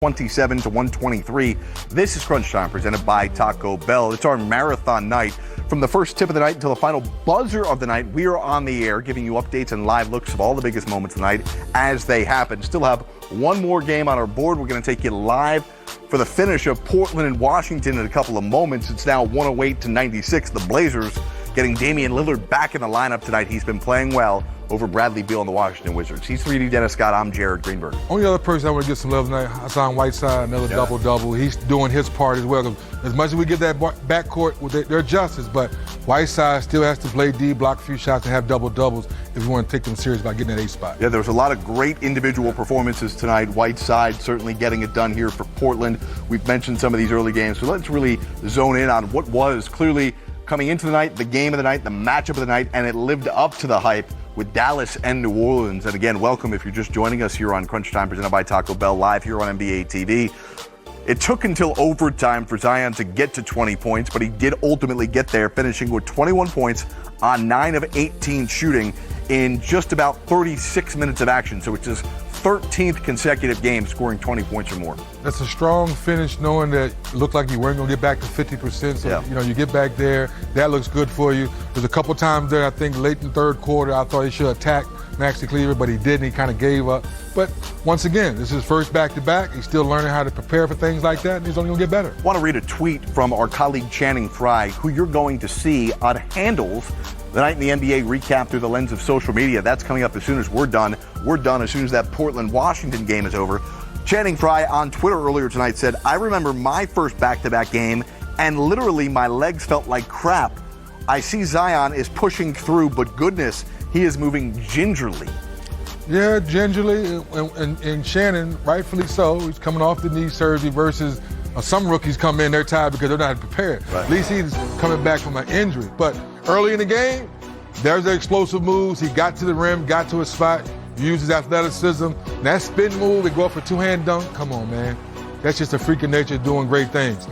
27 to 123. This is Crunch Time, presented by Taco Bell. It's our marathon night. From the first tip of the night until the final buzzer of the night, we are on the air giving you updates and live looks of all the biggest moments of the night as they happen. Still have one more game on our board. We're going to take you live for the finish of Portland and Washington in a couple of moments. It's now 108 to 96. The Blazers getting Damian Lillard back in the lineup tonight. He's been playing well over Bradley Beal and the Washington Wizards. He's 3D Dennis Scott. I'm Jared Greenberg. Only other person I want to get some love tonight, Hassan Whiteside, another double-double. He's doing his part as well. As much as we get that backcourt, they're justice, but Whiteside still has to play D, block a few shots, and have double-doubles if you want to take them serious about getting that 8 spot. Yeah, there was a lot of great individual performances tonight. Whiteside certainly getting it done here for Portland. We've mentioned some of these early games, so let's really zone in on what was clearly coming into the night, the game of the night, the matchup of the night, and it lived up to the hype with Dallas and New Orleans. And again, welcome if you're just joining us here on Crunch Time, presented by Taco Bell, live here on NBA TV. It took until overtime for Zion to get to 20 points, but he did ultimately get there, finishing with 21 points on 9 of 18 shooting in just about 36 minutes of action. So it's his 13th consecutive game scoring 20 points or more. That's a strong finish, knowing that it looked like you weren't going to get back to 50%. So, you get back there. That looks good for you. There's a couple times there, I think, late in the third quarter, I thought he should attack Maxi Kleber, but he didn't. He kind of gave up. But once again, this is his first back-to-back. He's still learning how to prepare for things like that, and he's only going to get better. I want to read a tweet from our colleague Channing Frye, who you're going to see on Handles the Night in the NBA recap through the lens of social media. That's coming up as soon as we're done. We're done as soon as that Portland-Washington game is over. Channing Frye on Twitter earlier tonight said, "I remember my first back-to-back game, and literally my legs felt like crap. I see Zion is pushing through, but goodness, he is moving gingerly." Yeah, gingerly, and Shannon, rightfully so. He's coming off the knee surgery versus some rookies come in, they're tired because they're not prepared. Right. At least he's coming back from an injury. But early in the game, there's the explosive moves. He got to the rim, got to his spot, used his athleticism. And that spin move, they go up for two-hand dunk. Come on, man. That's just a freak of nature doing great things.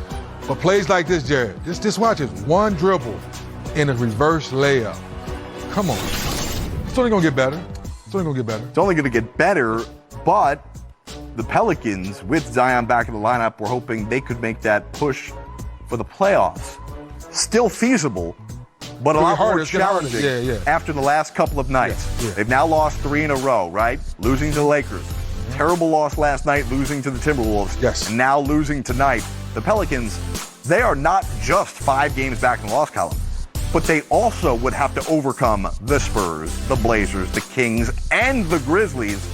But plays like this, Jared, just watch it. One dribble in a reverse layup. Come on. It's only going to get better. It's only going to get better. It's only going to get better, but the Pelicans, with Zion back in the lineup, were hoping they could make that push for the playoffs. Still feasible, but a lot more challenging after the last couple of nights. Yeah. They've now lost 3 in a row, right? Losing to the Lakers. Terrible loss last night, losing to the Timberwolves. Yes. And now losing tonight. The Pelicans, they are not just 5 games back in the loss column, but they also would have to overcome the Spurs, the Blazers, the Kings, and the Grizzlies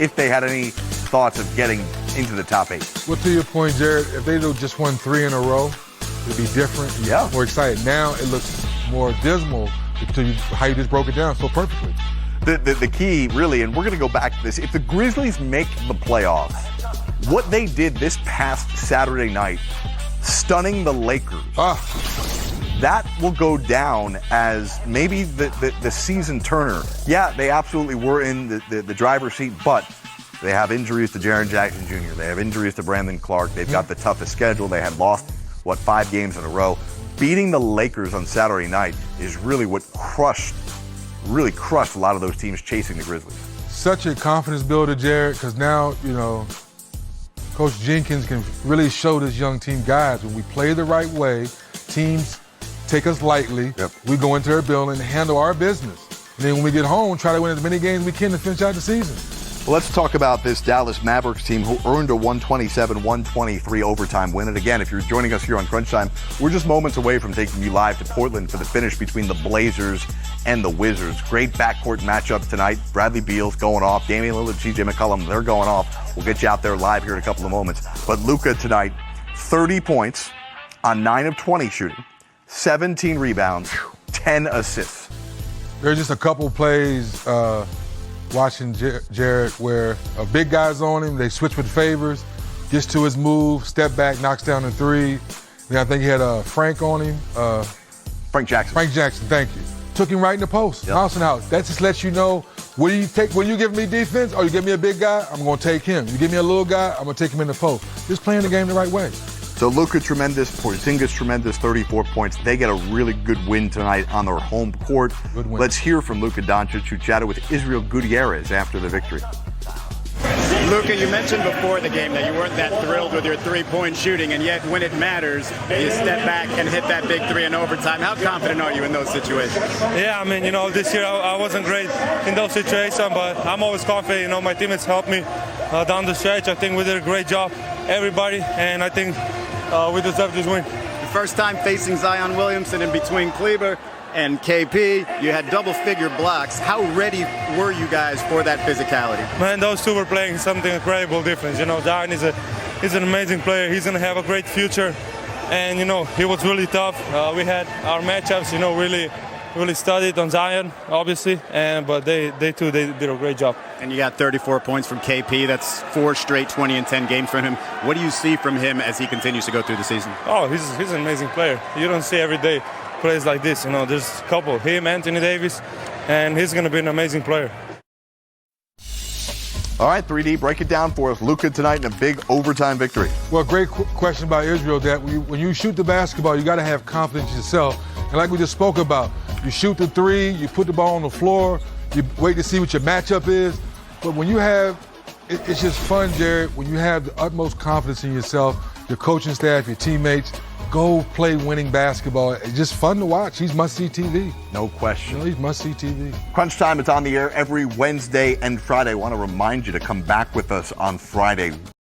if they had any thoughts of getting into the top 8. Well, to your point, Jared, if they just won 3 in a row, it'd be different. Yeah. More excited. Now it looks more dismal to how you just broke it down so perfectly. The key, really, and we're going to go back to this, if the Grizzlies make the playoffs, what they did this past Saturday night, stunning the Lakers, that will go down as maybe the season turner. Yeah, they absolutely were in the driver's seat, but they have injuries to Jaren Jackson Jr. They have injuries to Brandon Clark. They've got the toughest schedule. They had lost, 5 games in a row. Beating the Lakers on Saturday night is really what crushed a lot of those teams chasing the Grizzlies. Such a confidence builder, Jared, because now, Coach Jenkins can really show this young team, guys, when we play the right way, teams take us lightly. Yep. We go into our building and handle our business. And then when we get home, try to win as many games as we can to finish out the season. Well, let's talk about this Dallas Mavericks team who earned a 127-123 overtime win. And again, if you're joining us here on Crunch Time, we're just moments away from taking you live to Portland for the finish between the Blazers and the Wizards. Great backcourt matchup tonight. Bradley Beal's going off. Damian Lillard, CJ McCollum, they're going off. We'll get you out there live here in a couple of moments. But Luka tonight, 30 points on 9 of 20 shooting, 17 rebounds, 10 assists. There's just a couple plays watching Jared where a big guy's on him, they switch with favors, gets to his move, step back, knocks down a 3. Then I think he had Frank on him. Frank Jackson. Frank Jackson, thank you. Took him right in the post, bouncing out. That just lets you know, when you give me defense or you give me a big guy, I'm going to take him. You give me a little guy, I'm going to take him in the post. Just playing the game the right way. So Luka tremendous, Porzingis tremendous, 34 points. They get a really good win tonight on their home court. Good win. Let's hear from Luka Doncic, who chatted with Israel Gutierrez after the victory. Luka, you mentioned before the game that you weren't that thrilled with your three-point shooting, and yet when it matters, you step back and hit that big three in overtime. How confident are you in those situations? Yeah, I mean, this year I wasn't great in those situations, but I'm always confident. My teammates helped me down the stretch. I think we did a great job, everybody, and I think we deserve this win. The first time facing Zion Williamson in between Kleber and KP, you had double-figure blocks. How ready were you guys for that physicality? Man, those two were playing something incredible difference. Zion is an amazing player. He's going to have a great future. And, he was really tough. We had our matchups, really studied on Zion, obviously. But they did a great job. And you got 34 points from KP. That's 4 straight 20 and 10 games from him. What do you see from him as he continues to go through the season? Oh, he's an amazing player. You don't see every day plays like this. There's a couple, him, Anthony Davis, and he's going to be an amazing player. All right, 3D, break it down for us. Luka tonight in a big overtime victory. Well, great question about Israel, that when you shoot the basketball, you got to have confidence in yourself. And like we just spoke about, you shoot the three, you put the ball on the floor, you wait to see what your matchup is. But when you have, it's just fun, Jared, when you have the utmost confidence in yourself, your coaching staff, your teammates, go play winning basketball. It's just fun to watch. He's must-see TV. No question. He's must-see TV. Crunch Time, it's on the air every Wednesday and Friday. I want to remind you to come back with us on Friday.